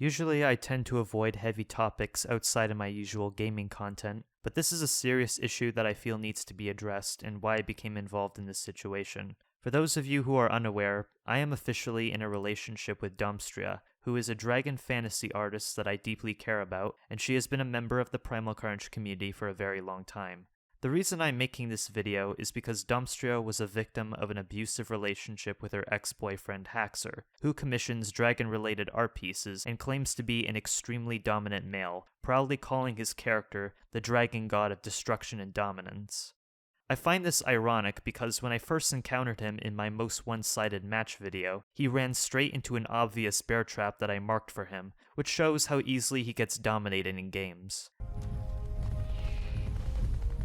Usually I tend to avoid heavy topics outside of my usual gaming content, but this is a serious issue that I feel needs to be addressed and why I became involved in this situation. For those of you who are unaware, I am officially in a relationship with Domstrya, who is a dragon fantasy artist that I deeply care about, and she has been a member of the Primal Carnage community for a very long time. The reason I'm making this video is because Domstrya was a victim of an abusive relationship with her ex-boyfriend Haxur, who commissions dragon-related art pieces and claims to be an extremely dominant male, proudly calling his character the dragon god of destruction and dominance. I find this ironic because when I first encountered him in my most one-sided match video, he ran straight into an obvious bear trap that I marked for him, which shows how easily he gets dominated in games.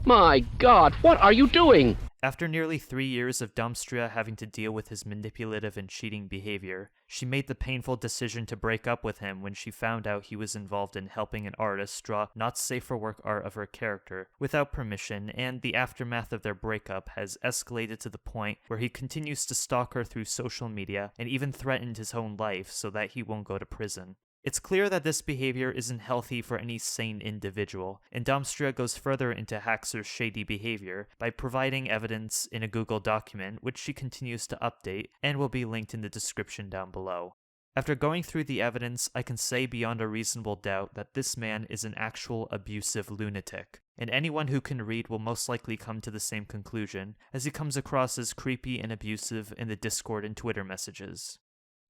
My God, what are you doing? After nearly 3 years of Domstrya having to deal with his manipulative and cheating behavior, she made the painful decision to break up with him when she found out he was involved in helping an artist draw not safe for work art of her character without permission, and the aftermath of their breakup has escalated to the point where he continues to stalk her through social media and even threatened his own life so that he won't go to prison. It's clear that this behavior isn't healthy for any sane individual, and Domstrya goes further into Haxur's shady behavior by providing evidence in a Google document which she continues to update and will be linked in the description down below. After going through the evidence, I can say beyond a reasonable doubt that this man is an actual abusive lunatic, and anyone who can read will most likely come to the same conclusion, as he comes across as creepy and abusive in the Discord and Twitter messages.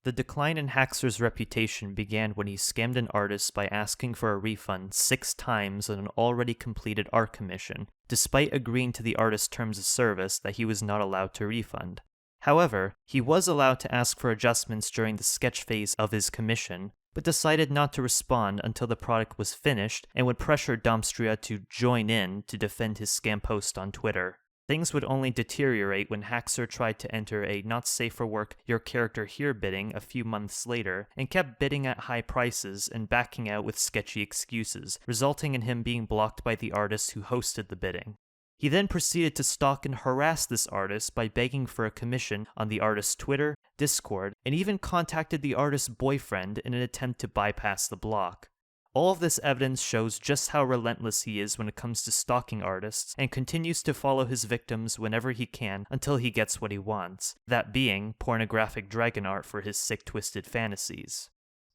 The decline in Haxur's reputation began when he scammed an artist by asking for a refund 6 times on an already completed art commission, despite agreeing to the artist's terms of service that he was not allowed to refund. However, he was allowed to ask for adjustments during the sketch phase of his commission, but decided not to respond until the product was finished and would pressure Domstrya to join in to defend his scam post on Twitter. Things would only deteriorate when Haxur tried to enter a not safe for work your character here bidding a few months later, and kept bidding at high prices and backing out with sketchy excuses, resulting in him being blocked by the artist who hosted the bidding. He then proceeded to stalk and harass this artist by begging for a commission on the artist's Twitter, Discord, and even contacted the artist's boyfriend in an attempt to bypass the block. All of this evidence shows just how relentless he is when it comes to stalking artists, and continues to follow his victims whenever he can until he gets what he wants, that being pornographic dragon art for his sick twisted fantasies.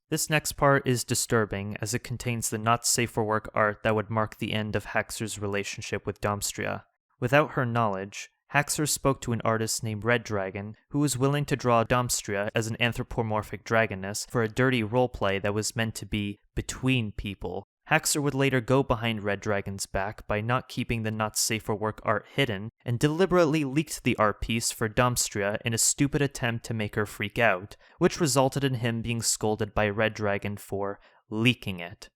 This next part is disturbing as it contains the not safe for work art that would mark the end of Haxur's relationship with Domstrya. Without her knowledge, Haxur spoke to an artist named Red Dragon, who was willing to draw Domstrya as an anthropomorphic dragoness for a dirty roleplay that was meant to be between people. Haxur would later go behind Red Dragon's back by not keeping the not safe for work art hidden, and deliberately leaked the art piece for Domstrya in a stupid attempt to make her freak out, which resulted in him being scolded by Red Dragon for leaking it.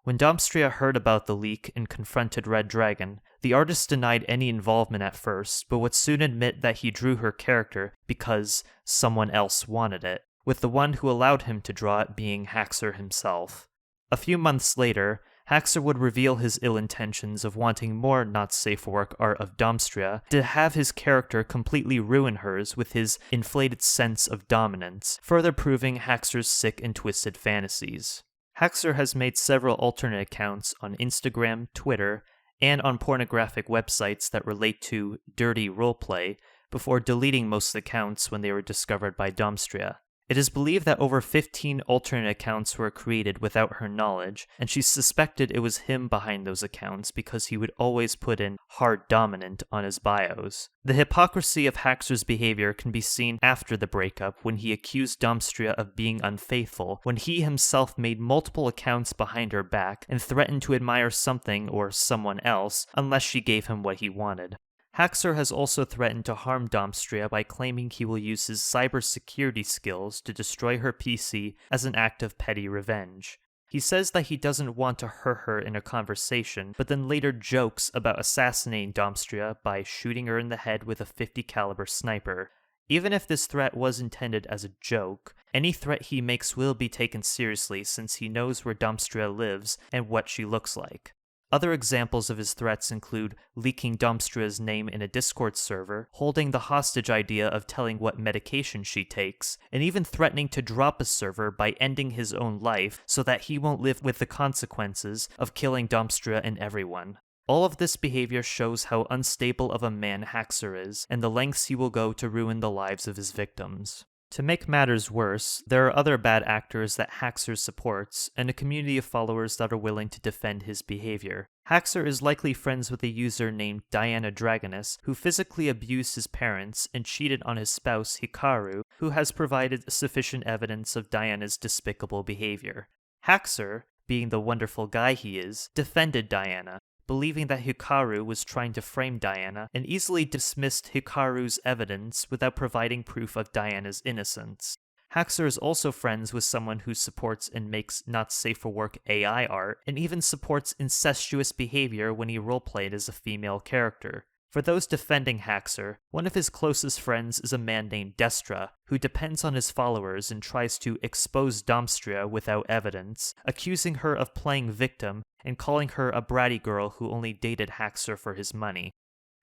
When Domstrya heard about the leak and confronted Red Dragon, the artist denied any involvement at first, but would soon admit that he drew her character because someone else wanted it, with the one who allowed him to draw it being Haxur himself. A few months later, Haxur would reveal his ill intentions of wanting more not safe for work art of Domstrya to have his character completely ruin hers with his inflated sense of dominance, further proving Haxur's sick and twisted fantasies. Haxur has made several alternate accounts on Instagram, Twitter, and on pornographic websites that relate to dirty roleplay before deleting most accounts when they were discovered by Domstrya. It is believed that over 15 alternate accounts were created without her knowledge, and she suspected it was him behind those accounts because he would always put in hard dominant on his bios. The hypocrisy of Haxur's behavior can be seen after the breakup when he accused Domstrya of being unfaithful, when he himself made multiple accounts behind her back and threatened to admire something or someone else unless she gave him what he wanted. Haxur has also threatened to harm Domstrya by claiming he will use his cybersecurity skills to destroy her PC as an act of petty revenge. He says that he doesn't want to hurt her in a conversation, but then later jokes about assassinating Domstrya by shooting her in the head with a .50 caliber sniper. Even if this threat was intended as a joke, any threat he makes will be taken seriously since he knows where Domstrya lives and what she looks like. Other examples of his threats include leaking Domstrya's name in a Discord server, holding the hostage idea of telling what medication she takes, and even threatening to drop a server by ending his own life so that he won't live with the consequences of killing Domstrya and everyone. All of this behavior shows how unstable of a man Haxur is, and the lengths he will go to ruin the lives of his victims. To make matters worse, there are other bad actors that Haxur supports, and a community of followers that are willing to defend his behavior. Haxur is likely friends with a user named Diana Dragoness, who physically abused his parents and cheated on his spouse Hikaru, who has provided sufficient evidence of Diana's despicable behavior. Haxur, being the wonderful guy he is, defended Diana, believing that Hikaru was trying to frame Diana, and easily dismissed Hikaru's evidence without providing proof of Diana's innocence. Haxur is also friends with someone who supports and makes not safe for work AI art, and even supports incestuous behavior when he roleplayed as a female character. For those defending Haxur, one of his closest friends is a man named Destra, who depends on his followers and tries to expose Domstrya without evidence, accusing her of playing victim and calling her a bratty girl who only dated Haxur for his money.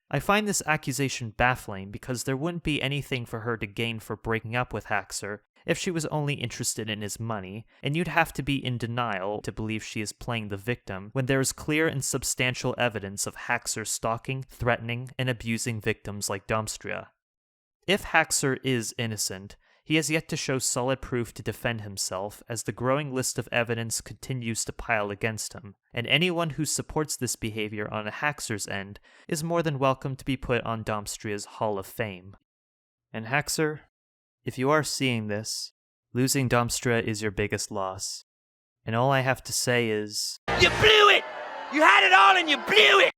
I find this accusation baffling because there wouldn't be anything for her to gain for breaking up with Haxur if she was only interested in his money, and you'd have to be in denial to believe she is playing the victim when there is clear and substantial evidence of Haxur stalking, threatening, and abusing victims like Domstrya. If Haxur is innocent, he has yet to show solid proof to defend himself as the growing list of evidence continues to pile against him, and anyone who supports this behavior on Haxur's end is more than welcome to be put on Domstrya's Hall of Fame. And Haxur, if you are seeing this, losing Domstrya is your biggest loss. And all I have to say is... You blew it! You had it all and you blew it!